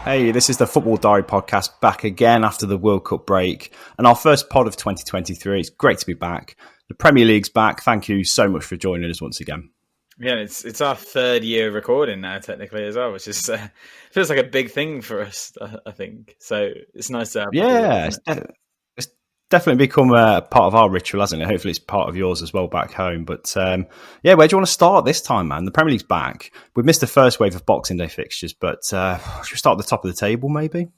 Hey, this is the Football Diary podcast back again after the World Cup break and our first pod of 2023. It's great to be back. The Premier League's back. Thank you so much for joining us once again. Yeah, it's our third year recording now, technically, as well, which is feels like a big thing for us, I think. So it's nice to have. Yeah, it's definitely become a part of our ritual, hasn't it? Hopefully it's part of yours as well back home. But yeah, where do you want to start this time, man? The Premier League's back. We've missed the first wave of Boxing Day fixtures, but should we start at the top of the table, maybe?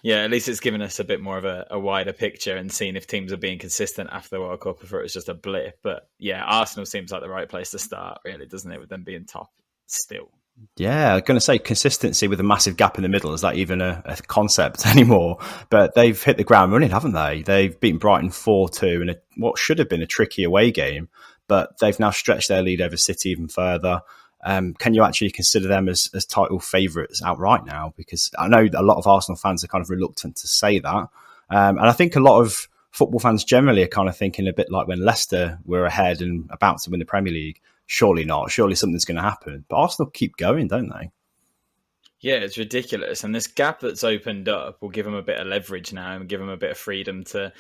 Yeah, at least it's given us a bit more of a wider picture and seeing if teams are being consistent after the World Cup, before it was just a blip. But yeah, Arsenal seems like the right place to start, really, doesn't it, with them being top still. Yeah, I'm going to say consistency with a massive gap in the middle. Is that even a concept anymore? But they've hit the ground running, haven't they? They've beaten Brighton 4-2 in what should have been a tricky away game, but they've now stretched their lead over City even further. Can you actually consider them as title favourites outright now? Because I know a lot of Arsenal fans are kind of reluctant to say that. And I think a lot of football fans generally are kind of thinking a bit like when Leicester were ahead and about to win the Premier League. Surely not. Surely something's going to happen. But Arsenal keep going, don't they? Yeah, it's ridiculous. And this gap that's opened up will give them a bit of leverage now and give them a bit of freedom to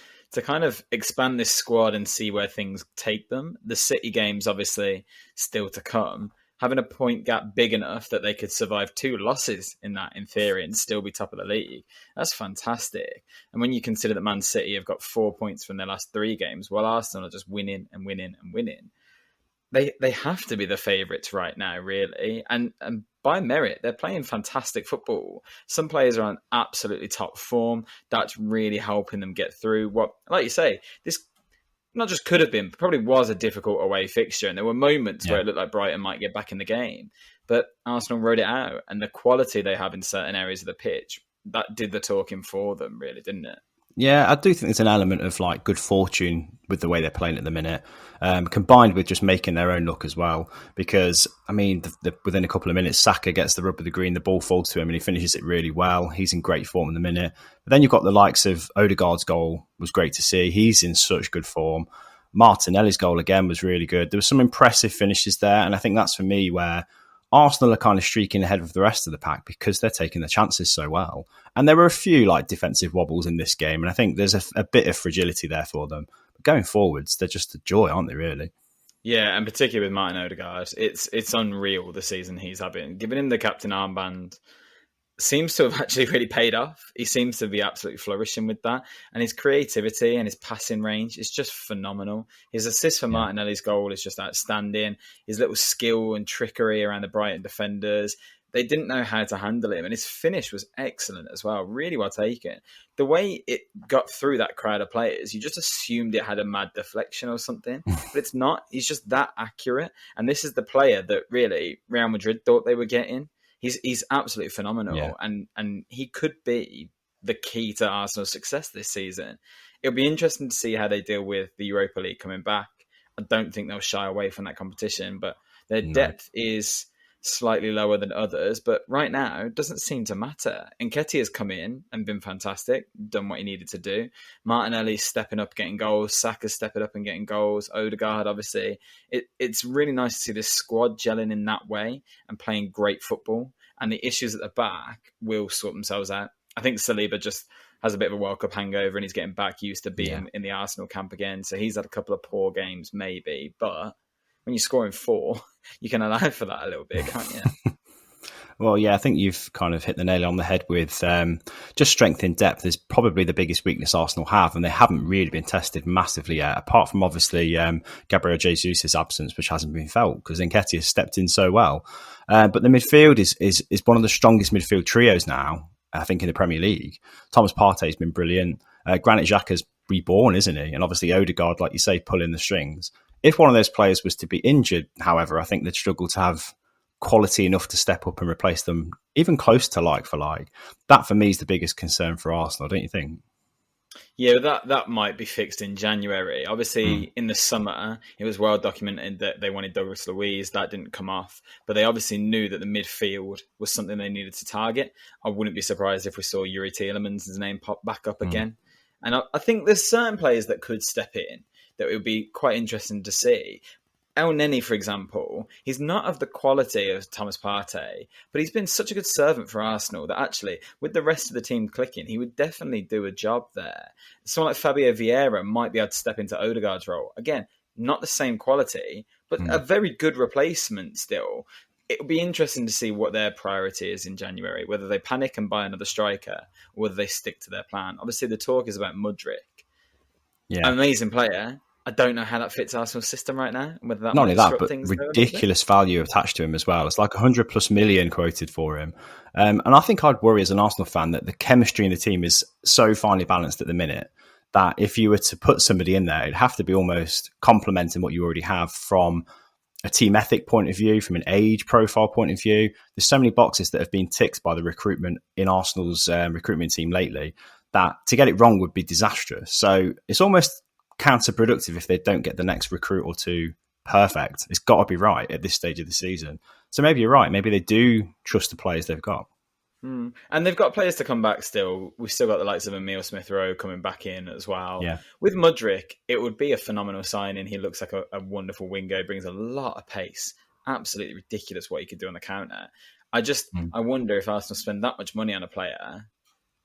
kind of expand this squad and see where things take them. The City game's obviously still to come. Having a point gap big enough that they could survive 2 losses in that, in theory, and still be top of the league, that's fantastic. And when you consider that Man City have got 4 points from their last 3 games, while Arsenal are just winning and winning and winning, they have to be the favourites right now, really. And by merit, they're playing fantastic football. Some players are on absolutely top form. That's really helping them get through what, like you say, this not just could have been, but probably was a difficult away fixture. And there were moments where it looked like Brighton might get back in the game. But Arsenal rode it out. And the quality they have in certain areas of the pitch, that did the talking for them, really, didn't it? Yeah, I do think there's an element of like good fortune with the way they're playing at the minute, combined with just making their own luck as well. Because, I mean, within a couple of minutes, Saka gets the rub of the green, the ball falls to him and he finishes it really well. He's in great form in the minute. But then you've got the likes of Odegaard's goal was great to see. He's in such good form. Martinelli's goal again was really good. There were some impressive finishes there. And I think that's for me where Arsenal are kind of streaking ahead of the rest of the pack because they're taking the chances so well. And there were a few like defensive wobbles in this game. And I think there's a bit of fragility there for them. But going forwards, they're just a joy, aren't they, really? Yeah, and particularly with Martin Odegaard, it's unreal the season he's having. Giving him the captain armband seems to have actually really paid off. He seems to be absolutely flourishing with that. And his creativity and his passing range is just phenomenal. His assist for Martinelli's goal is just outstanding. His little skill and trickery around the Brighton defenders, they didn't know how to handle him. And his finish was excellent as well. Really well taken. The way it got through that crowd of players, you just assumed it had a mad deflection or something. But it's not. He's just that accurate. And this is the player that really Real Madrid thought they were getting. He's absolutely phenomenal, and he could be the key to Arsenal's success this season. It'll be interesting to see how they deal with the Europa League coming back. I don't think they'll shy away from that competition, but their depth is slightly lower than others. But right now, it doesn't seem to matter. Nketiah has come in and been fantastic, done what he needed to do. Martinelli's stepping up, getting goals. Saka's stepping up and getting goals. Odegaard, obviously. It's really nice to see this squad gelling in that way and playing great football. And the issues at the back will sort themselves out. I think Saliba just has a bit of a World Cup hangover and he's getting back used to being in the Arsenal camp again. So he's had a couple of poor games, maybe. But when you're scoring 4, you can allow for that a little bit, can't you? Well, yeah, I think you've kind of hit the nail on the head with just strength in depth is probably the biggest weakness Arsenal have, and they haven't really been tested massively yet, apart from obviously Gabriel Jesus' absence, which hasn't been felt because Nketiah has stepped in so well. But the midfield is one of the strongest midfield trios now, I think, in the Premier League. Thomas Partey's been brilliant. Granit Xhaka's reborn, isn't he? And obviously Odegaard, like you say, pulling the strings. If one of those players was to be injured, however, I think they'd struggle to have quality enough to step up and replace them, even close to like for like. That, for me, is the biggest concern for Arsenal, don't you think? Yeah, that might be fixed in January. Obviously, in the summer, it was well documented that they wanted Douglas Luiz. That didn't come off. But they obviously knew that the midfield was something they needed to target. I wouldn't be surprised if we saw Yuri Tielemans' name pop back up again. And I think there's certain players that could step in that it would be quite interesting to see. El Neni, for example, he's not of the quality of Thomas Partey, but he's been such a good servant for Arsenal that actually, with the rest of the team clicking, he would definitely do a job there. Someone like Fabio Vieira might be able to step into Odegaard's role. Again, not the same quality, but a very good replacement still. It will be interesting to see what their priority is in January, whether they panic and buy another striker or whether they stick to their plan. Obviously, the talk is about Mudryk. Yeah. Amazing player. I don't know how that fits Arsenal's system right now, and whether that Not might only that, disrupt but things. ridiculous value attached to him as well. It's like 100 plus million quoted for him. And I think I'd worry as an Arsenal fan that the chemistry in the team is so finely balanced at the minute that if you were to put somebody in there, it'd have to be almost complementing what you already have from a team ethic point of view, from an age profile point of view. There's so many boxes that have been ticked by the recruitment in Arsenal's recruitment team lately that to get it wrong would be disastrous. So it's almost counterproductive if they don't get the next recruit or two perfect. It's got to be right at this stage of the season. So maybe you're right. Maybe they do trust the players they've got. And they've got players to come back still. We've still got the likes of Emile Smith-Rowe coming back in as well. Yeah. With Mudryk, it would be a phenomenal signing. He looks like a wonderful winger. He brings a lot of pace. Absolutely ridiculous what he could do on the counter. I wonder if Arsenal spend that much money on a player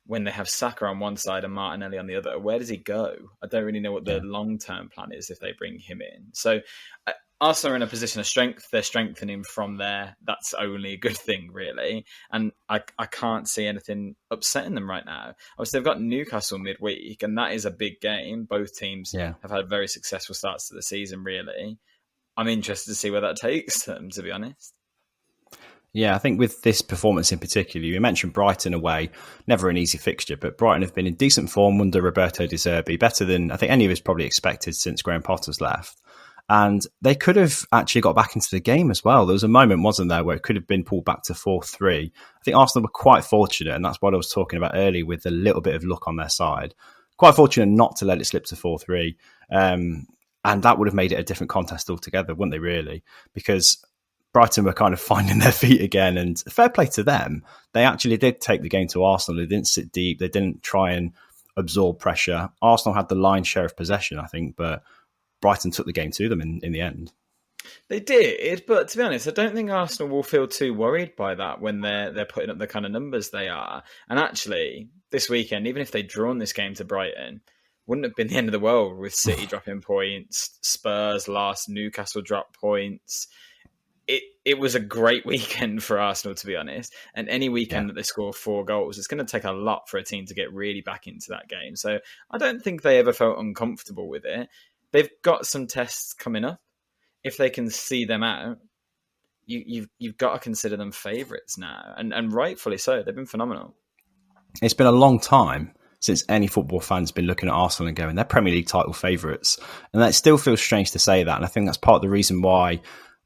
when they have Saka on one side and Martinelli on the other. Where does he go? I don't really know what the long-term plan is if they bring him in. So Arsenal are in a position of strength. They're strengthening from there. That's only a good thing, really. And I can't see anything upsetting them right now. Obviously, they've got Newcastle midweek, and that is a big game. Both teams have had very successful starts to the season, really. I'm interested to see where that takes them, to be honest. Yeah, I think with this performance in particular, you mentioned Brighton away, never an easy fixture, but Brighton have been in decent form under Roberto De Zerbi, better than I think any of us probably expected since Graham Potter's left. And they could have actually got back into the game as well. There was a moment, wasn't there, where it could have been pulled back to 4-3. I think Arsenal were quite fortunate, and that's what I was talking about earlier with a little bit of luck on their side. Quite fortunate not to let it slip to 4-3. And that would have made it a different contest altogether, wouldn't they, really? Because Brighton were kind of finding their feet again, and fair play to them. They actually did take the game to Arsenal. They didn't sit deep. They didn't try and absorb pressure. Arsenal had the lion's share of possession, I think, but Brighton took the game to them in the end. They did, but to be honest, I don't think Arsenal will feel too worried by that when they're putting up the kind of numbers they are. And actually, this weekend, even if they'd drawn this game to Brighton, wouldn't have been the end of the world with City dropping points, Spurs lost, Newcastle dropped points. It was a great weekend for Arsenal, to be honest. And any weekend that they score 4 goals, it's going to take a lot for a team to get really back into that game. So I don't think they ever felt uncomfortable with it. They've got some tests coming up. If they can see them out, you've got to consider them favourites now. And rightfully so. They've been phenomenal. It's been a long time since any football fan's been looking at Arsenal and going, they're Premier League title favourites. And that still feels strange to say that. And I think that's part of the reason why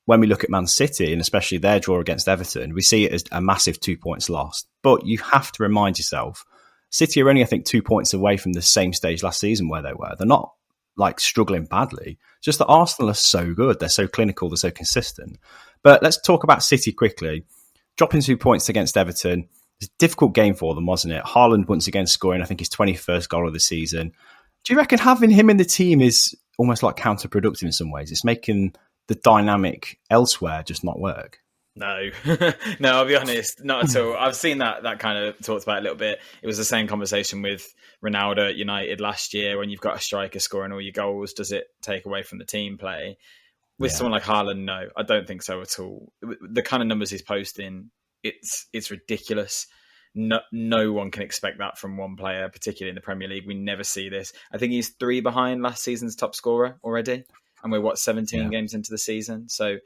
when we look at Man City, and especially their draw against Everton, we see it as a massive 2 points lost. But you have to remind yourself, City are only, I think, 2 points away from the same stage last season where they were. They're not like struggling badly. Just that Arsenal are so good. They're so clinical. They're so consistent. But let's talk about City quickly. Dropping 2 points against Everton. It's a difficult game for them, wasn't it? Haaland once again scoring, I think, his 21st goal of the season. Do you reckon having him in the team is almost like counterproductive in some ways? It's making the dynamic elsewhere just not work. No, no, I'll be honest, not at all. I've seen that kind of talked about a little bit. It was the same conversation with Ronaldo at United last year. When you've got a striker scoring all your goals, does it take away from the team play? With someone like Haaland, no, I don't think so at all. The kind of numbers he's posting, it's ridiculous. No one can expect that from one player, particularly in the Premier League. We never see this. I think he's 3 behind last season's top scorer already. And we're, 17 games into the season? So,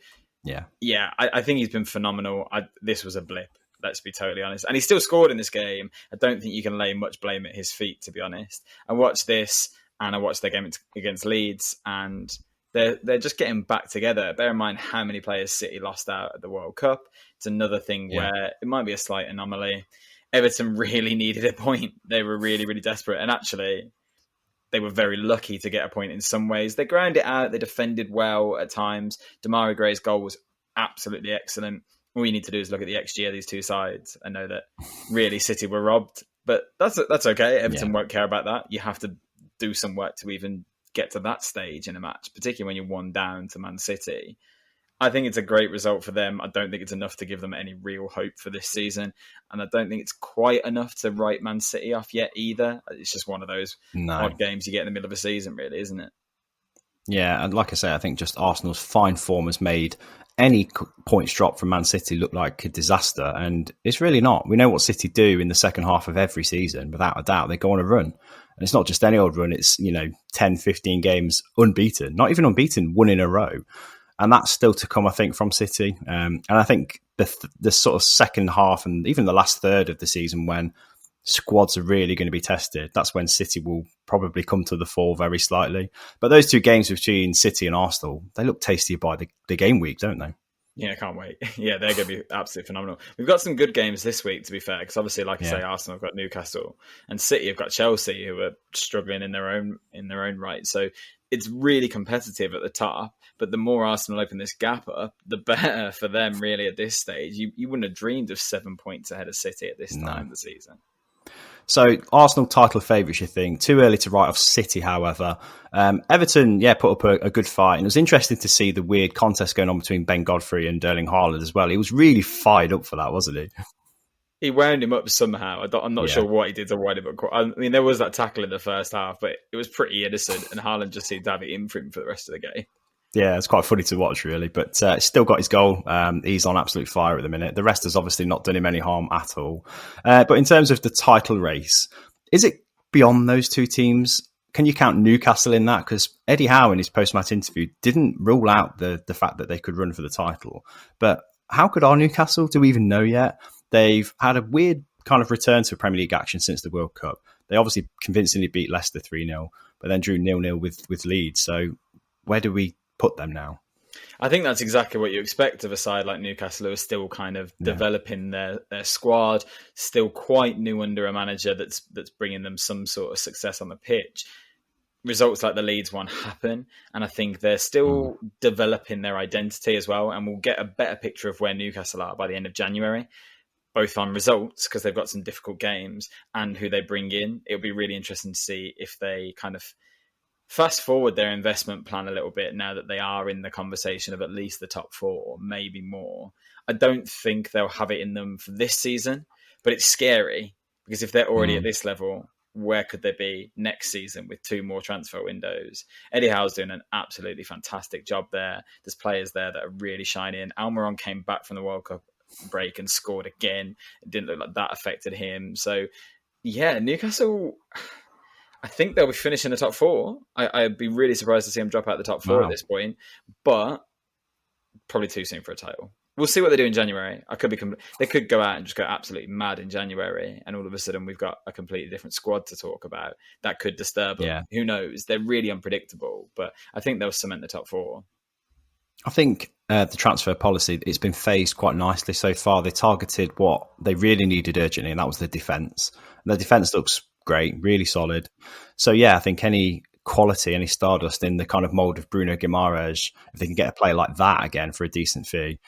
I think he's been phenomenal. This was a blip, let's be totally honest. And he still scored in this game. I don't think you can lay much blame at his feet, to be honest. I watched this, and I watched their game against Leeds, and they're just getting back together. Bear in mind how many players City lost out at the World Cup. It's another thing where it might be a slight anomaly. Everton really needed a point. They were really, really desperate. And actually, they were very lucky to get a point in some ways. They ground it out. They defended well at times. Demarai Gray's goal was absolutely excellent. All you need to do is look at the XG of these two sides and know that really City were robbed. But that's okay. Everton won't care about that. You have to do some work to even get to that stage in a match, particularly when you're 1 down to Man City. I think it's a great result for them. I don't think it's enough to give them any real hope for this season. And I don't think it's quite enough to write Man City off yet either. It's just one of those odd games you get in the middle of a season, really, isn't it? Yeah, and like I say, I think just Arsenal's fine form has made any points drop from Man City look like a disaster. And it's really not. We know what City do in the second half of every season, without a doubt. They go on a run. And it's not just any old run. It's, 10, 15 games unbeaten. Not even unbeaten, 1 in a row. And that's still to come, I think, from City. And I think the sort of second half and even the last third of the season, when squads are really going to be tested, that's when City will probably come to the fore very slightly. But those 2 games between City and Arsenal, they look tasty by the game week, don't they? Yeah, I can't wait. Yeah, they're going to be absolutely phenomenal. We've got some good games this week, to be fair, because obviously, like I say, Arsenal have got Newcastle, and City have got Chelsea, who are struggling in their own right. So it's really competitive at the top. But the more Arsenal open this gap up, the better for them, really, at this stage. You wouldn't have dreamed of 7 points ahead of City at this time of the season. So Arsenal title favourites, you think? Too early to write off City, however. Everton, put up a good fight. And it was interesting to see the weird contest going on between Ben Godfrey and Erling Haaland as well. He was really fired up for that, wasn't he? He wound him up somehow. I'm not sure what he did to wind him up. I mean, there was that tackle in the first half, but it was pretty innocent. And Haaland just seemed to have it in for him for the rest of the game. Yeah, it's quite funny to watch, really. But still got his goal. He's on absolute fire at the minute. The rest has obviously not done him any harm at all. But in terms of the title race, is it beyond those 2 teams? Can you count Newcastle in that? Because Eddie Howe in his post-match interview didn't rule out the fact that they could run for the title. But how good are Newcastle? Do we even know yet? They've had a weird kind of return to Premier League action since the World Cup. They obviously convincingly beat Leicester 3-0, but then drew 0-0 with Leeds. So where do we put them now? I think that's exactly what you expect of a side like Newcastle, who are still kind of developing their squad, still quite new under a manager that's bringing them some sort of success on the pitch. Results like the Leeds one happen, and I think they're still developing their identity as well, and we'll get a better picture of where Newcastle are by the end of January, both on results, because they've got some difficult games, and who they bring in. It'll be really interesting to see if they kind of fast forward their investment plan a little bit now that they are in the conversation of at least the top 4, maybe more. I don't think they'll have it in them for this season, but it's scary because if they're already at this level, where could they be next season with 2 more transfer windows? Eddie Howe's doing an absolutely fantastic job there. There's players there that are really shining. Almiron came back from the World Cup break and scored again. It didn't look like that affected him. So, yeah, Newcastle, I think they'll be finishing the top 4. I'd be really surprised to see them drop out the top 4 at this point, but probably too soon for a title. We'll see what they do in January. They could go out and just go absolutely mad in January, and all of a sudden we've got a completely different squad to talk about. That could disturb them. Yeah. Who knows? They're really unpredictable, but I think they'll cement the top 4. I think the transfer policy, it's been phased quite nicely so far. They targeted what they really needed urgently, and that was the defence. And the defence looks great, really solid. So, yeah, I think any quality, any stardust in the kind of mould of Bruno Guimaraes, if they can get a player like that again for a decent fee,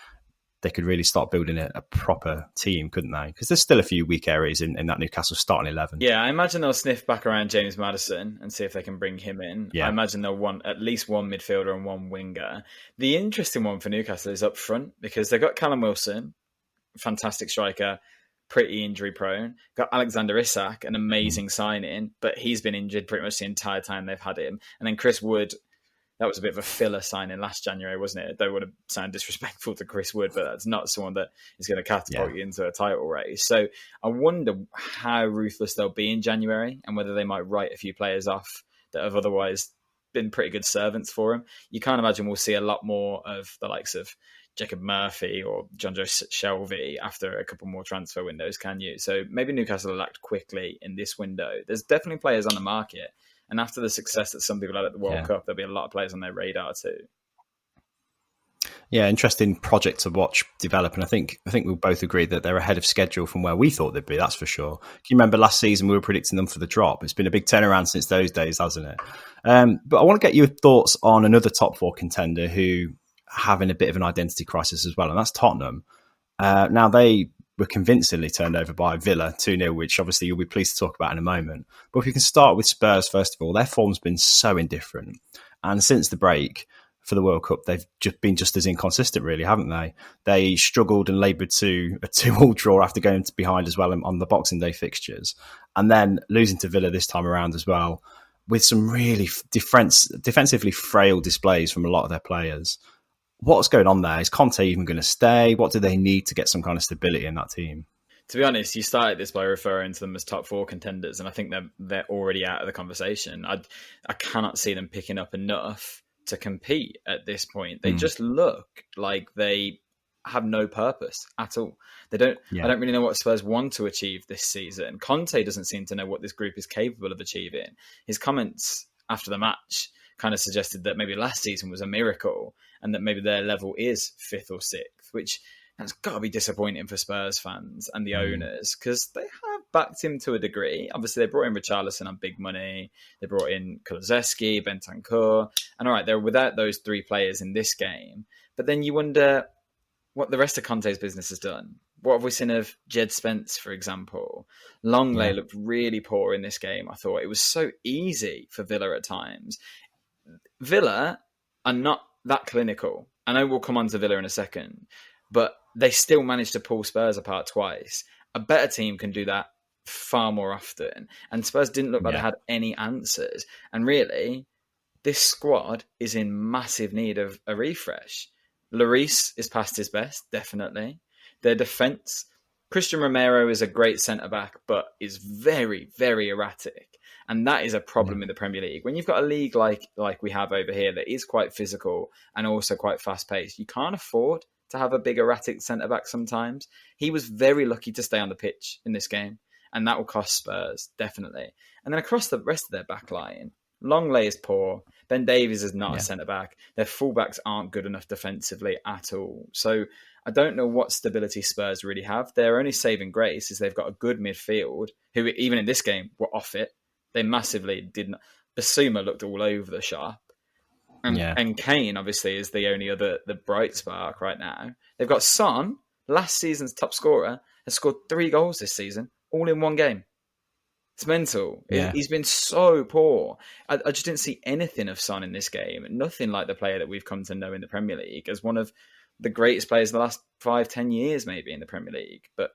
they could really start building a proper team, couldn't they? Because there's still a few weak areas in that Newcastle starting 11. Yeah, I imagine they'll sniff back around James Maddison and see if they can bring him in. Yeah. I imagine they'll want at least 1 midfielder and 1 winger. The interesting one for Newcastle is up front, because they've got Callum Wilson, fantastic striker, pretty injury prone. Got Alexander Isak, an amazing signing, but he's been injured pretty much the entire time they've had him. And then Chris Wood, that was a bit of a filler signing last January, wasn't it? I don't want to sound disrespectful to Chris Wood, but that's not someone that is going to catapult you into a title race. So I wonder how ruthless they'll be in January and whether they might write a few players off that have otherwise been pretty good servants for him. You can't imagine we'll see a lot more of the likes of Jacob Murphy or John Joe Shelby after a couple more transfer windows, can you? So maybe Newcastle will act quickly in this window. There's definitely players on the market. And after the success that some people had at the World Cup, there'll be a lot of players on their radar too. Yeah, interesting project to watch develop. And I think we'll both agree that they're ahead of schedule from where we thought they'd be, that's for sure. Can you remember last season we were predicting them for the drop? It's been a big turnaround since those days, hasn't it? But I want to get your thoughts on another top 4 contender who having a bit of an identity crisis as well, and that's Tottenham. Now, they were convincingly turned over by Villa 2-0, which obviously you'll be pleased to talk about in a moment. But if we can start with Spurs, first of all, their form's been so indifferent. And since the break for the World Cup, they've just been just as inconsistent, really, haven't they? They struggled and laboured to a 2-2 draw after going behind as well on the Boxing Day fixtures. And then losing to Villa this time around as well, with some really defensively frail displays from a lot of their players. What's going on there? Is Conte even going to stay? What do they need to get some kind of stability in that team? To be honest, you started this by referring to them as top 4 contenders, and I think they're already out of the conversation. I cannot see them picking up enough to compete at this point. They just look like they have no purpose at all. They don't. Yeah. I don't really know what Spurs want to achieve this season. Conte doesn't seem to know what this group is capable of achieving. His comments after the match kind of suggested that maybe last season was a miracle and that maybe their level is 5th or 6th, which has got to be disappointing for Spurs fans and the owners, because they have backed him to a degree. Obviously, they brought in Richarlison on big money. They brought in Kulusevski, Bentancur. And all right, they're without those 3 players in this game. But then you wonder what the rest of Conte's business has done. What have we seen of Jed Spence, for example? Longley looked really poor in this game, I thought. It was so easy for Villa at times. Villa are not that clinical. I know we'll come on to Villa in a second, but they still managed to pull Spurs apart twice. A better team can do that far more often. And Spurs didn't look like they had any answers. And really, this squad is in massive need of a refresh. Lloris is past his best, definitely. Their defence, Christian Romero is a great centre-back, but is very, very erratic. And that is a problem in the Premier League. When you've got a league like we have over here that is quite physical and also quite fast-paced, you can't afford to have a big erratic centre-back sometimes. He was very lucky to stay on the pitch in this game, and that will cost Spurs, definitely. And then across the rest of their back line, Longley is poor. Ben Davies is not a centre-back. Their fullbacks aren't good enough defensively at all. So I don't know what stability Spurs really have. Their only saving grace is they've got a good midfield, who even in this game were off it. They massively did not. Basuma looked all over the shop. And Kane, obviously, is the only other the bright spark right now. They've got Son, last season's top scorer, has scored 3 goals this season, all in one game. It's mental. Yeah. He's been so poor. I just didn't see anything of Son in this game. Nothing like the player that we've come to know in the Premier League as one of the greatest players in the last 5-10 years, maybe, in the Premier League. But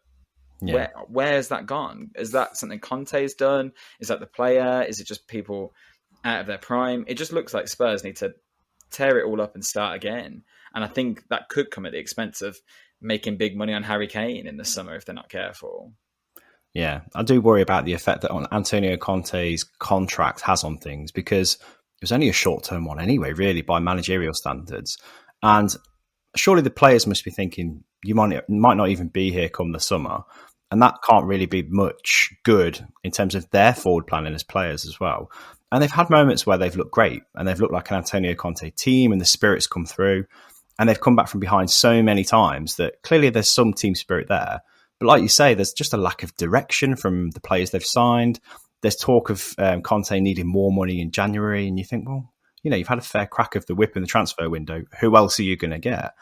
where has that gone? Is that something Conte's done? Is that the player? Is it just people out of their prime? It just looks like Spurs need to tear it all up and start again. And I think that could come at the expense of making big money on Harry Kane in the summer if they're not careful. Yeah, I do worry about the effect that Antonio Conte's contract has on things, because it was only a short-term one anyway, really, by managerial standards. And surely the players must be thinking, you might not even be here come the summer. And that can't really be much good in terms of their forward planning as players as well. And they've had moments where they've looked great and they've looked like an Antonio Conte team and the spirit's come through. And they've come back from behind so many times that clearly there's some team spirit there. But like you say, there's just a lack of direction from the players they've signed. There's talk of Conte needing more money in January. And you think, well, you've had a fair crack of the whip in the transfer window. Who else are you going to get?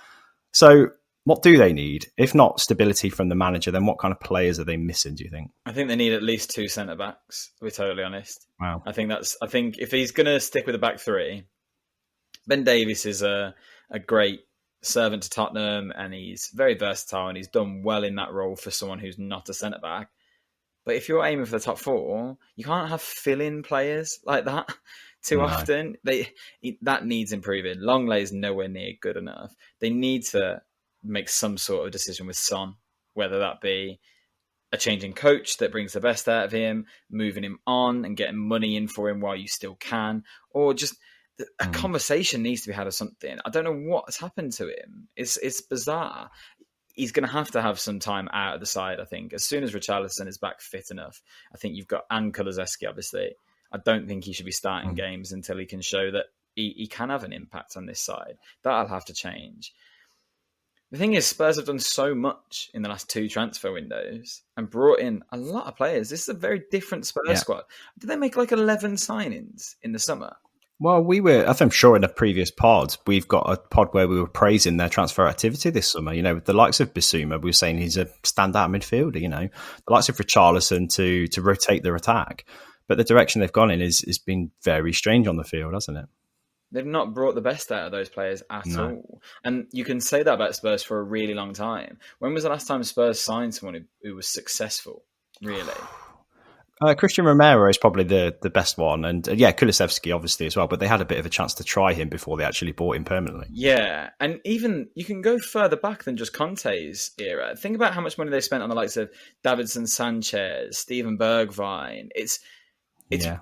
So what do they need? If not stability from the manager, then what kind of players are they missing, do you think? I think they need at least 2 centre-backs, to be totally honest. Wow. I think if he's going to stick with the back 3, Ben Davies is a great servant to Tottenham, and he's very versatile and he's done well in that role for someone who's not a centre-back. But if you're aiming for the top 4, you can't have fill-in players like that too often. That needs improving. Longley is nowhere near good enough. They need to make some sort of decision with Son, whether that be a changing coach that brings the best out of him, moving him on and getting money in for him while you still can, or just a conversation needs to be had of something. I don't know what's happened to him. It's bizarre. He's going to have some time out of the side, I think. As soon as Richarlison is back fit enough, I think you've got, and Kulusevski, obviously. I don't think he should be starting games until he can show that he can have an impact on this side. That'll have to change. The thing is, Spurs have done so much in the last 2 transfer windows and brought in a lot of players. This is a very different Spurs squad. Did they make like 11 signings in the summer? Well, I'm sure in a previous pod, we've got a pod where we were praising their transfer activity this summer. With the likes of Bissouma, we were saying he's a standout midfielder, the likes of Richarlison to rotate their attack. But the direction they've gone in has been very strange on the field, hasn't it? They've not brought the best out of those players at No. all. And you can say that about Spurs for a really long time. When was the last time Spurs signed someone who was successful, really? Christian Romero is probably the best one. And Kulusevski obviously as well. But they had a bit of a chance to try him before they actually bought him permanently. Yeah. And even you can go further back than just Conte's era. Think about how much money they spent on the likes of Davinson Sanchez, Steven Bergwijn. It's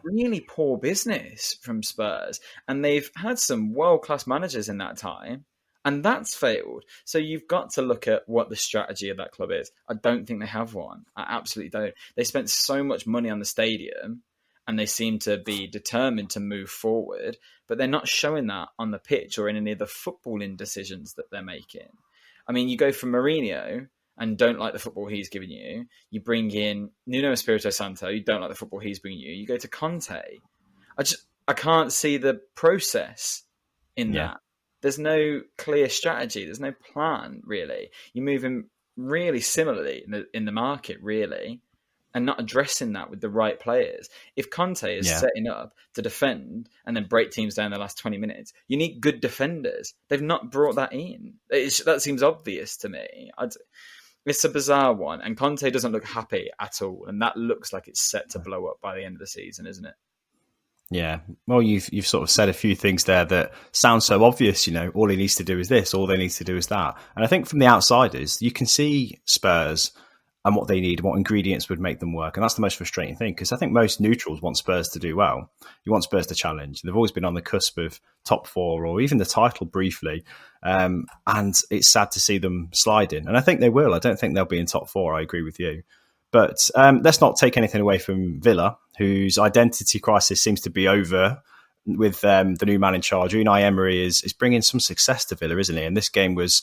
really poor business from Spurs. And they've had some world-class managers in that time. And that's failed. So you've got to look at what the strategy of that club is. I don't think they have one. I absolutely don't. They spent so much money on the stadium and they seem to be determined to move forward, but they're not showing that on the pitch or in any of the footballing decisions that they're making. I mean, you go from Mourinho and don't like the football he's giving you. You bring in Nuno Espirito Santo, you don't like the football he's bringing you. You go to Conte. I can't see the process in that. There's no clear strategy. There's no plan, really. You're moving really similarly in the market, really, and not addressing that with the right players. If Conte is setting up to defend and then break teams down the last 20 minutes, you need good defenders. They've not brought that in. That seems obvious to me. It's a bizarre one, and Conte doesn't look happy at all, and that looks like it's set to blow up by the end of the season, isn't it? Yeah, well, you've sort of said a few things there that sound so obvious. All he needs to do is this, all they need to do is that. And I think from the outsiders, you can see Spurs and what they need, what ingredients would make them work. And that's the most frustrating thing, because I think most neutrals want Spurs to do well. You want Spurs to challenge. They've always been on the cusp of top four or even the title briefly. And it's sad to see them sliding. And I think they will. I don't think they'll be in top four. I agree with you. But let's not take anything away from Villa, whose identity crisis seems to be over with the new man in charge. Unai Emery is bringing some success to Villa, isn't he? And this game was,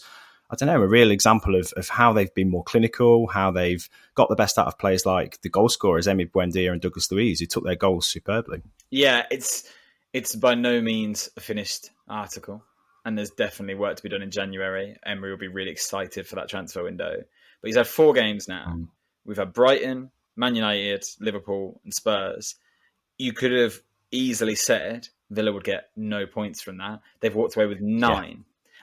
I don't know, a real example of how they've been more clinical, how they've got the best out of players like the goal scorers, Emi Buendia and Douglas Luiz, who took their goals superbly. Yeah, it's by no means a finished article. And there's definitely work to be done in January. Emery will be really excited for that transfer window. But he's had 4 games now. We've had Brighton, Man United, Liverpool, and Spurs. You could have easily said Villa would get no points from that. They've walked away with 9. Yeah.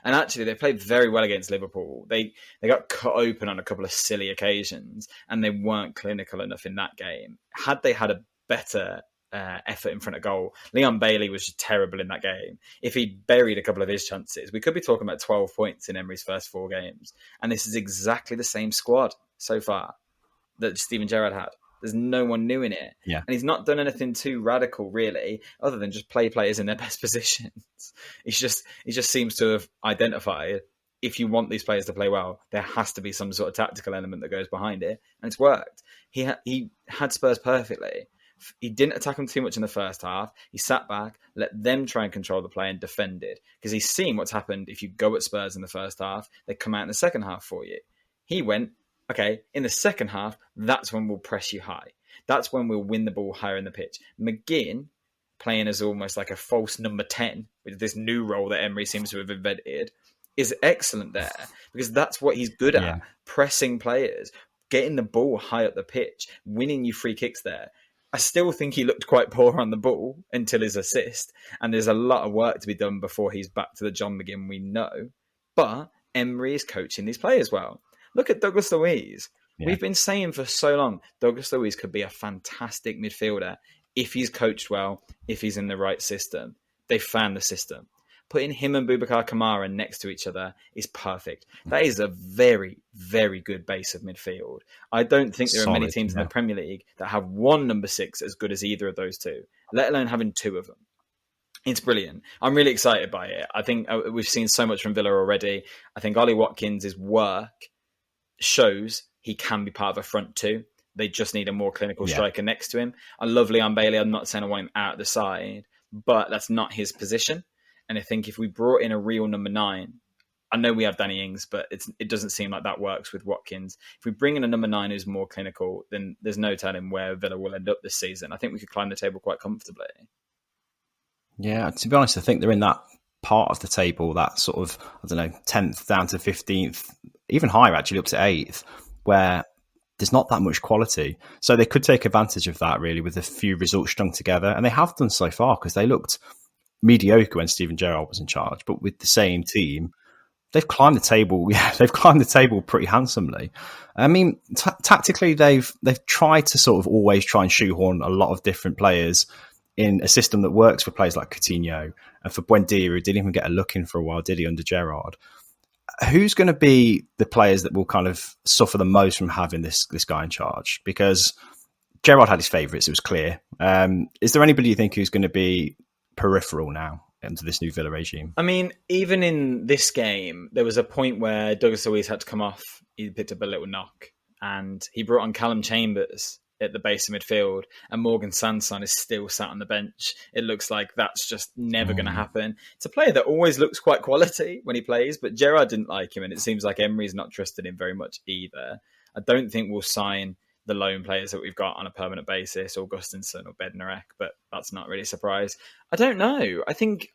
And actually, they played very well against Liverpool. They got cut open on a couple of silly occasions, and they weren't clinical enough in that game. Had they had a better effort in front of goal, Leon Bailey was just terrible in that game. If he'd buried a couple of his chances, we could be talking about 12 points in Emery's first 4 games. And this is exactly the same squad so far that Steven Gerrard had. There's no one new in it. Yeah. And he's not done anything too radical, really, other than just play players in their best positions. He just seems to have identified, if you want these players to play well, there has to be some sort of tactical element that goes behind it. And it's worked. He had Spurs perfectly. He didn't attack them too much in the first half. He sat back, let them try and control the play and defended. Because he's seen what's happened if you go at Spurs in the first half. They come out in the second half for you. He went, okay, in the second half, that's when we'll press you high. That's when we'll win the ball higher in the pitch. McGinn, playing as almost like a false number 10, with this new role that Emery seems to have invented, is excellent there. Because that's what he's good at. Pressing players, getting the ball high up the pitch, winning you free kicks there. I still think he looked quite poor on the ball until his assist. And there's a lot of work to be done before he's back to the John McGinn we know. But Emery is coaching these players well. Look at Douglas Luiz. Yeah. We've been saying for so long, Douglas Luiz could be a fantastic midfielder if he's coached well, if he's in the right system. They found the system. Putting him and Boubacar Kamara next to each other is perfect. That is a very, very good base of midfield. I don't think there are many teams in the Premier League that have one number 6 as good as either of those two, let alone having 2 of them. It's brilliant. I'm really excited by it. I think we've seen so much from Villa already. I think Ollie Watkins' work shows he can be part of a front 2. They just need a more clinical striker next to him. I love Leon Bailey. I'm not saying I want him out the side, but that's not his position. And I think if we brought in a real number 9, I know we have Danny Ings, but it doesn't seem like that works with Watkins. If we bring in a number 9 who's more clinical, then there's no telling where Villa will end up this season. I think we could climb the table quite comfortably. Yeah, to be honest, I think they're in that part of the table, that sort of, I don't know, 10th down to 15th, even higher actually, up to 8th, where there's not that much quality. So they could take advantage of that really with a few results strung together. And they have done so far because they looked mediocre when Steven Gerrard was in charge. But with the same team, they've climbed the table. Yeah, they've climbed the table pretty handsomely. I mean, tactically, they've tried to sort of always try and shoehorn a lot of different players in a system that works for players like Coutinho and for Buendia, who didn't even get a look in for a while, did he, under Gerrard? Who's going to be the players that will kind of suffer the most from having this guy in charge? Because Gerrard had his favourites, it was clear. Is there anybody you think who's going to be peripheral now into this new Villa regime? I mean, even in this game, there was a point where Douglas Luiz had to come off. He picked up a little knock, and he brought on Callum Chambers at the base of midfield, and Morgan Sanson is still sat on the bench. It looks like that's just never going to happen. It's a player that always looks quite quality when he plays, but Gerrard didn't like him, and it seems like Emery's not trusted him very much either. I don't think we'll sign the loan players that we've got on a permanent basis, Augustinson or Bednarek, but that's not really a surprise. I don't know. I think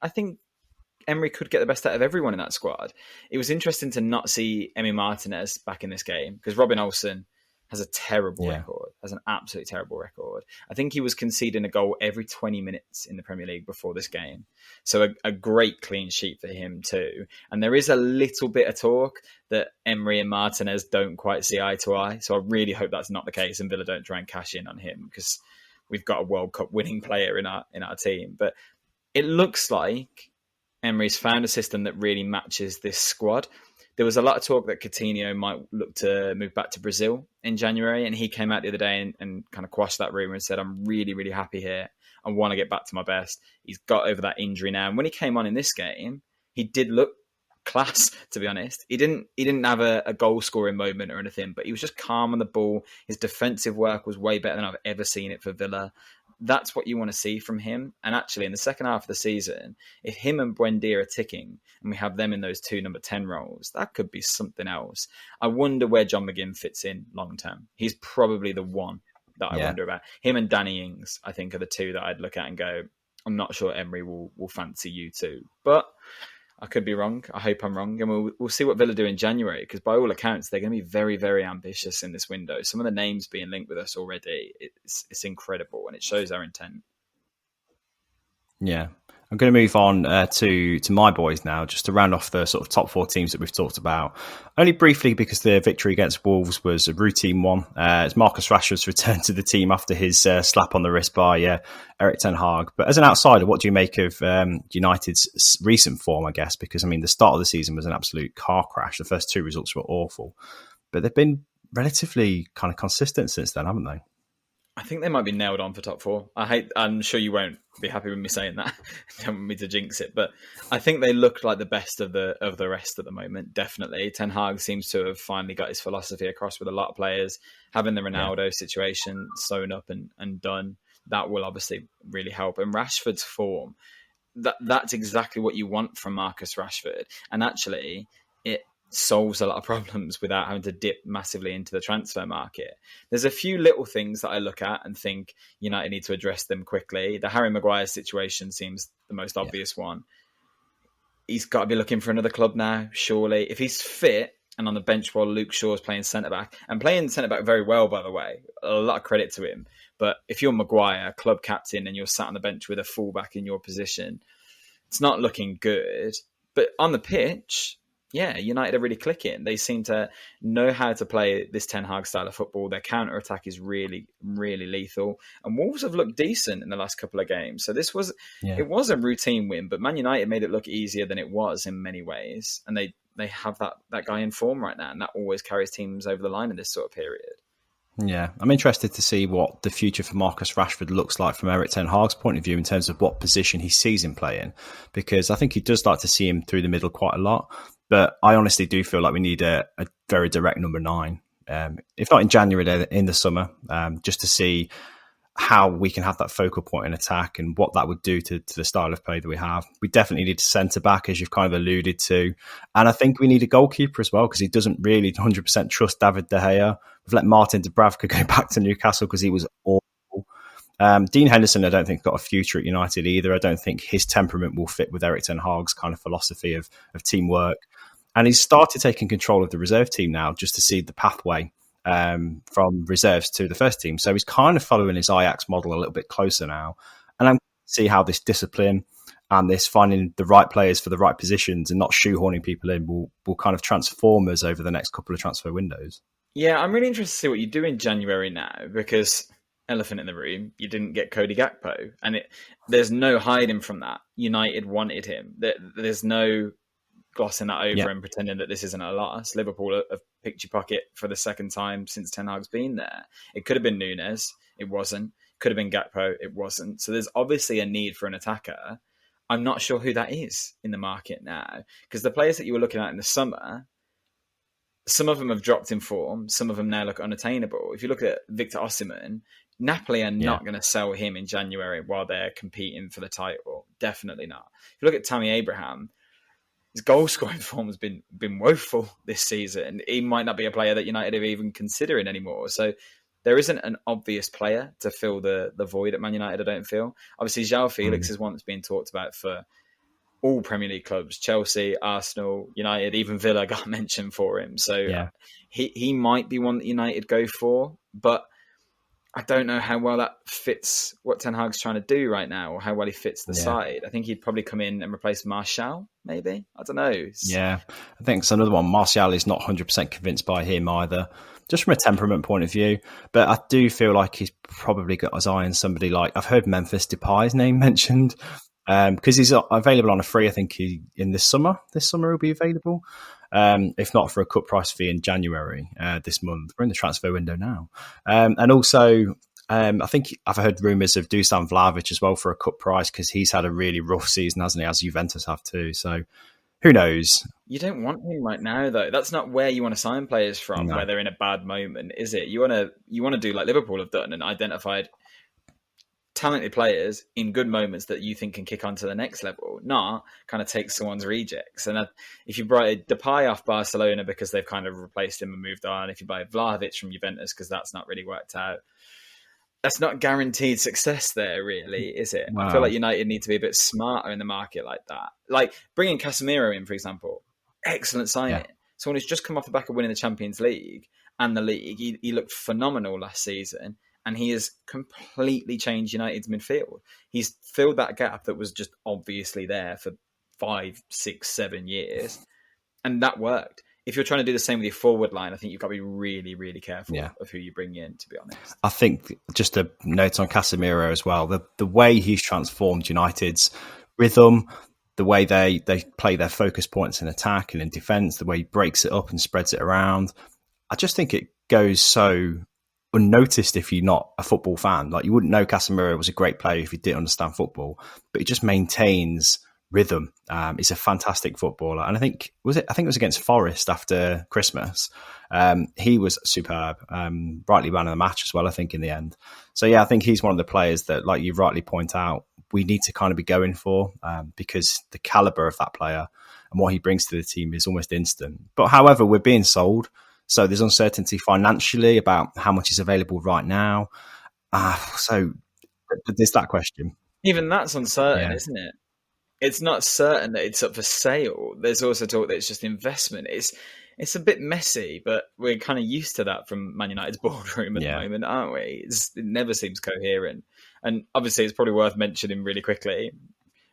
Emery could get the best out of everyone in that squad. It was interesting to not see Emi Martinez back in this game because Robin Olsen has a terrible record, has an absolutely terrible record. I think he was conceding a goal every 20 minutes in the Premier League before this game. So a great clean sheet for him too. And there is a little bit of talk that Emery and Martinez don't quite see eye to eye. So I really hope that's not the case and Villa don't try and cash in on him because we've got a World Cup winning player in our team. But it looks like Emery's found a system that really matches this squad. There was a lot of talk that Coutinho might look to move back to Brazil in January, and he came out the other day and kind of quashed that rumour and said, I'm really, really happy here. I want to get back to my best. He's got over that injury now. And when he came on in this game, he did look class, to be honest. He didn't have a goal-scoring moment or anything, but he was just calm on the ball. His defensive work was way better than I've ever seen it for Villa. That's what you want to see from him. And actually, in the second half of the season, if him and Buendia are ticking and we have them in those two number 10 roles, that could be something else. I wonder where John McGinn fits in long term. He's probably the one that I wonder about. Him and Danny Ings, I think, are the two that I'd look at and go, I'm not sure Emery will fancy you two. But I could be wrong. I hope I'm wrong. And we'll see what Villa do in January, because by all accounts, they're going to be very, very ambitious in this window. Some of the names being linked with us already, it's incredible, and it shows our intent. Yeah. I'm going to move on to my boys now, just to round off the sort of top 4 teams that we've talked about. Only briefly, because the victory against Wolves was a routine one. It's Marcus Rashford's return to the team after his slap on the wrist by Erik ten Hag. But as an outsider, what do you make of United's recent form, I guess? Because, I mean, the start of the season was an absolute car crash. The first 2 results were awful. But they've been relatively kind of consistent since then, haven't they? I think they might be nailed on for top 4. I'm sure you won't be happy with me saying that. Don't want me to jinx it, but I think they look like the best of the rest at the moment. Definitely, Ten Hag seems to have finally got his philosophy across with a lot of players. Having the Ronaldo situation sewn up and done, that will obviously really help. And Rashford's form, that's exactly what you want from Marcus Rashford. And actually, it solves a lot of problems without having to dip massively into the transfer market. There's a few little things that I look at and think United need to address them quickly. The Harry Maguire situation seems the most obvious one. He's got to be looking for another club now, surely. If he's fit and on the bench while Luke Shaw's playing centre-back, and playing centre-back very well, by the way, a lot of credit to him. But if you're Maguire, club captain, and you're sat on the bench with a fullback in your position, it's not looking good. But on the pitch, yeah, United are really clicking. They seem to know how to play this Ten Hag style of football. Their counter-attack is really, really lethal. And Wolves have looked decent in the last couple of games. So it was a routine win, but Man United made it look easier than it was in many ways. And they have that guy in form right now, and that always carries teams over the line in this sort of period. Yeah, I'm interested to see what the future for Marcus Rashford looks like from Erik ten Hag's point of view in terms of what position he sees him playing, because I think he does like to see him through the middle quite a lot. But I honestly do feel like we need a very direct number 9, if not in January, in the summer, just to see how we can have that focal point in attack and what that would do to the style of play that we have. We definitely need a centre-back, as you've kind of alluded to. And I think we need a goalkeeper as well, because he doesn't really 100% trust David De Gea. We've let Martin Dubravka go back to Newcastle because he was awful. Dean Henderson, I don't think got a future at United either. I don't think his temperament will fit with Erik ten Hag's kind of philosophy of teamwork. And he's started taking control of the reserve team now just to see the pathway from reserves to the first team. So he's kind of following his Ajax model a little bit closer now. And I'm see how this discipline and this finding the right players for the right positions and not shoehorning people in will kind of transform us over the next couple of transfer windows. Yeah, I'm really interested to see what you do in January now, because elephant in the room, you didn't get Cody Gakpo, and there's no hiding from that. United wanted him. There's no glossing that over and pretending that this isn't a loss. Liverpool have picked your pocket for the second time since Ten Hag's been there. It could have been Núñez. It wasn't. Could have been Gakpo. It wasn't. So there's obviously a need for an attacker. I'm not sure who that is in the market now, because the players that you were looking at in the summer, some of them have dropped in form. Some of them now look unattainable. If you look at Victor Osimhen, Napoli are not going to sell him in January while they're competing for the title. Definitely not. If you look at Tammy Abraham, his goal scoring form has been woeful this season. He might not be a player that United are even considering anymore. So there isn't an obvious player to fill the void at Man United, I don't feel. Obviously, João Felix is one that's being talked about for all Premier League clubs. Chelsea, Arsenal, United, even Villa got mentioned for him. So he might be one that United go for, but I don't know how well that fits what Ten Hag's trying to do right now, or how well he fits the side. I think he'd probably come in and replace Martial, maybe. I don't know. Yeah, I think it's another one. Martial is not 100% convinced by him either, just from a temperament point of view. But I do feel like he's probably got his eye on somebody like, I've heard Memphis Depay's name mentioned, because he's available on a free. I think in this summer he'll be available. If not for a cut price fee in January this month. We're in the transfer window now. And also, I think I've heard rumours of Dusan Vlahovic as well for a cut price, because he's had a really rough season, hasn't he, as Juventus have too. So who knows? You don't want him right now, though. That's not where you want to sign players from, where they're in a bad moment, is it? You want to do like Liverpool have done and identified talented players in good moments that you think can kick on to the next level, not kind of take someone's rejects. And if you buy Depay off Barcelona because they've kind of replaced him and moved on, if you buy Vlahovic from Juventus because that's not really worked out, that's not guaranteed success there, really, is it? Wow. I feel like United need to be a bit smarter in the market like that. Like bringing Casemiro in, for example, excellent signing. Someone who's just come off the back of winning the Champions League and the league. He looked phenomenal last season. And he has completely changed United's midfield. He's filled that gap that was just obviously there for 5, 6, 7 years. And that worked. If you're trying to do the same with your forward line, I think you've got to be really, really careful of who you bring in, to be honest. I think just a note on Casemiro as well. The way he's transformed United's rhythm, the way they play their focus points in attack and in defence, the way he breaks it up and spreads it around. I just think it goes so unnoticed if you're not a football fan. Like, you wouldn't know Casemiro was a great player if you didn't understand football, but he just maintains rhythm. He's a fantastic footballer, and I think it was against Forest after Christmas. He was superb, rightly man of the match as well, I think, in the end. So yeah, I think he's one of the players that, like you rightly point out, we need to kind of be going for, because the caliber of that player and what he brings to the team is almost instant. But however, we're being sold. So there's uncertainty financially about how much is available right now. So there's that question. Even that's uncertain, isn't it? It's not certain that it's up for sale. There's also talk that it's just investment. It's a bit messy, but we're kind of used to that from Man United's boardroom at the moment, aren't we? It never seems coherent. And obviously, it's probably worth mentioning really quickly,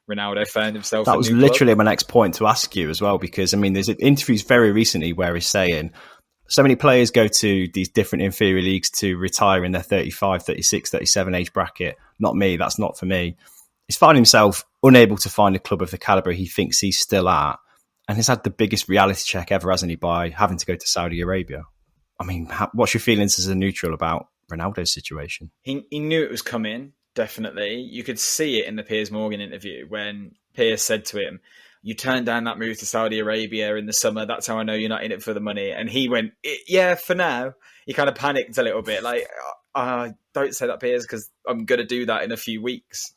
Ronaldo found himself. That was literally my next point to ask you as well, because I mean, there's interviews very recently where he's saying, so many players go to these different inferior leagues to retire in their 35, 36, 37 age bracket. Not me. That's not for me. He's found himself unable to find a club of the caliber he thinks he's still at. And he's had the biggest reality check ever, hasn't he, by having to go to Saudi Arabia. I mean, what's your feelings as a neutral about Ronaldo's situation? He knew it was coming, definitely. You could see it in the Piers Morgan interview when Piers said to him, "You turned down that move to Saudi Arabia in the summer. That's how I know you're not in it for the money." And he went, "Yeah, for now." He kind of panicked a little bit, like, "Don't say that, Piers, because I'm going to do that in a few weeks."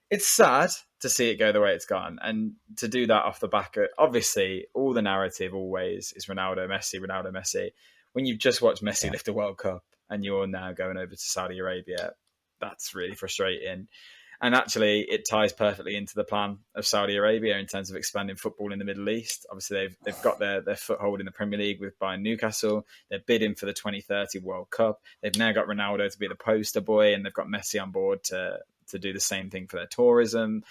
It's sad to see it go the way it's gone, and to do that off the back of, obviously, all the narrative always is Ronaldo, Messi, Ronaldo, Messi. When you've just watched Messi lift a World Cup and you're now going over to Saudi Arabia, that's really frustrating. And actually, it ties perfectly into the plan of Saudi Arabia in terms of expanding football in the Middle East. Obviously, they've got their foothold in the Premier League with Bayern Newcastle. They're bidding for the 2030 World Cup. They've now got Ronaldo to be the poster boy, and they've got Messi on board to do the same thing for their tourism.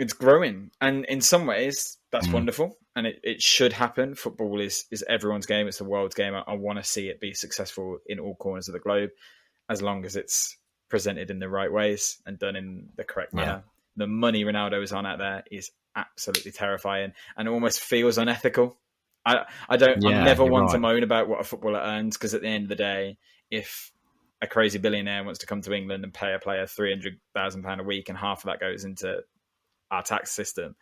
It's growing, and in some ways, that's wonderful, and it should happen. Football is everyone's game. It's the world's game. I want to see it be successful in all corners of the globe, as long as it's presented in the right ways and done in the correct manner. The money Ronaldo is on out there is absolutely terrifying and almost feels unethical. I never want to moan about what a footballer earns, because at the end of the day, if a crazy billionaire wants to come to England and pay a player £300,000 a week and half of that goes into our tax system,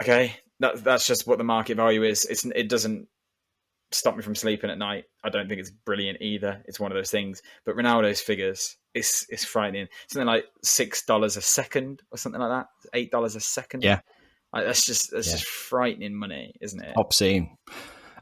okay, that's just what the market value is. It doesn't stop me from sleeping at night. I don't think it's brilliant either. It's one of those things. But Ronaldo's figures, it's frightening. Something like $6 a second or something like that. $8 a second. Yeah. That's just frightening money, isn't it? Obscene.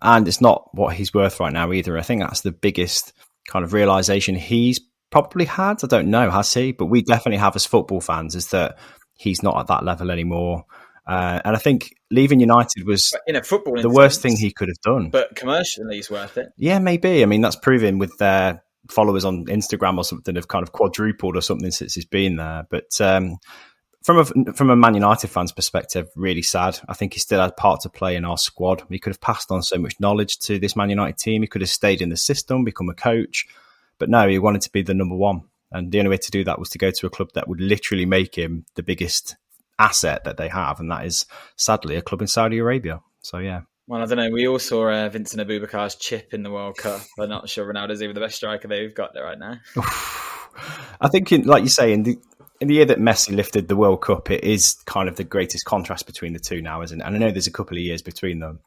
And it's not what he's worth right now either. I think that's the biggest kind of realization he's probably had. I don't know, has he? But we definitely have as football fans, is that he's not at that level anymore. And I think leaving United was in a football the worst thing he could have done. But commercially, it's worth it. Yeah, maybe. I mean, that's proven with their followers on Instagram or something have kind of quadrupled or something since he's been there. But from a Man United fan's perspective, really sad. I think he still had part to play in our squad. He could have passed on so much knowledge to this Man United team. He could have stayed in the system, become a coach. But no, he wanted to be the number one. And the only way to do that was to go to a club that would literally make him the biggest asset that they have, and that is sadly a club in Saudi Arabia. So yeah. Well, I don't know. We all saw Vincent Abubakkar's chip in the World Cup. I'm not sure Ronaldo's even the best striker they've got there right now. I think, like you say, in the year that Messi lifted the World Cup, it is kind of the greatest contrast between the two now, isn't it? And I know there's a couple of years between them,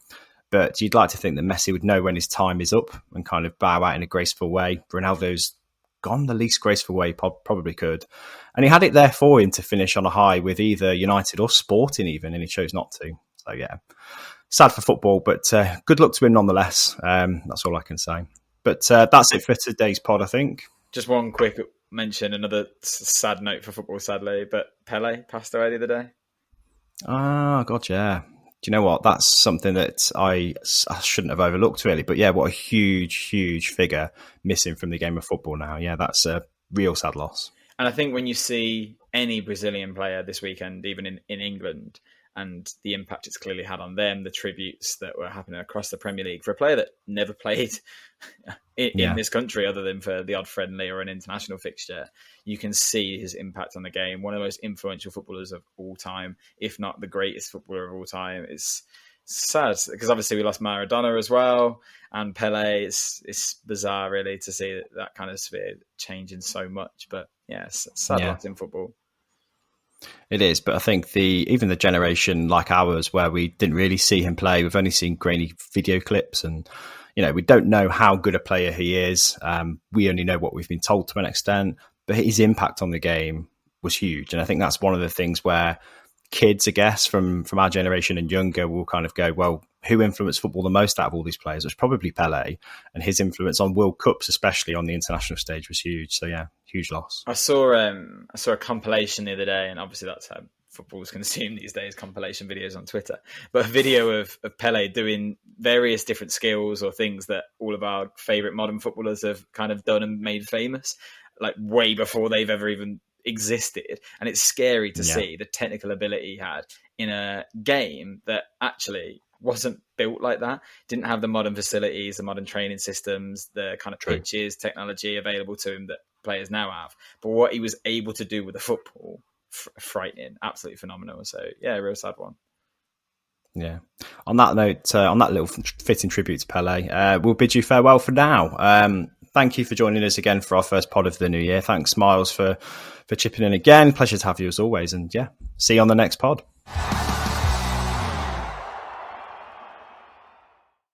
but you'd like to think that Messi would know when his time is up and kind of bow out in a graceful way. Ronaldo's gone the least graceful way probably could. And he had it there for him to finish on a high with either United or Sporting even, and he chose not to. So yeah, sad for football, but good luck to him nonetheless. That's all I can say. But that's it for today's pod, I think. Just one quick mention, another sad note for football, sadly, but Pele passed away the other day. Ah, God, yeah. Do you know what? That's something that I shouldn't have overlooked, really. But yeah, what a huge, huge figure missing from the game of football now. Yeah, that's a real sad loss. And I think when you see any Brazilian player this weekend, even in England, and the impact it's clearly had on them, the tributes that were happening across the Premier League for a player that never played in this country other than for the odd friendly or an international fixture, you can see his impact on the game. One of the most influential footballers of all time, if not the greatest footballer of all time. It's sad because obviously we lost Maradona as well, and Pele. It's bizarre really to see that kind of sphere changing so much. But yeah, it's sad loss in football. It is, but I think even the generation like ours, where we didn't really see him play, we've only seen grainy video clips, and we don't know how good a player he is. We only know what we've been told to an extent, but his impact on the game was huge, and I think that's one of the things where kids, I guess, from our generation and younger, will kind of go, well, who influenced football the most out of all these players? It was probably Pele, and his influence on World Cups, especially on the international stage, was huge. So yeah, huge loss. I saw a compilation the other day, and obviously that's how football's consumed these days, compilation videos on Twitter. But a video of Pele doing various different skills or things that all of our favourite modern footballers have kind of done and made famous, like way before they've ever even existed. And it's scary to see the technical ability he had in a game that actually wasn't built like that, didn't have the modern facilities, the modern training systems, the kind of pitches, technology available to him that players now have. But what he was able to do with the football, frightening, absolutely phenomenal. So yeah, a real sad one. Yeah. On that note, on that little fitting tribute to Pele, we'll bid you farewell for now. Thank you for joining us again for our first pod of the new year. Thanks, Myles, for chipping in again. Pleasure to have you as always. And yeah, see you on the next pod.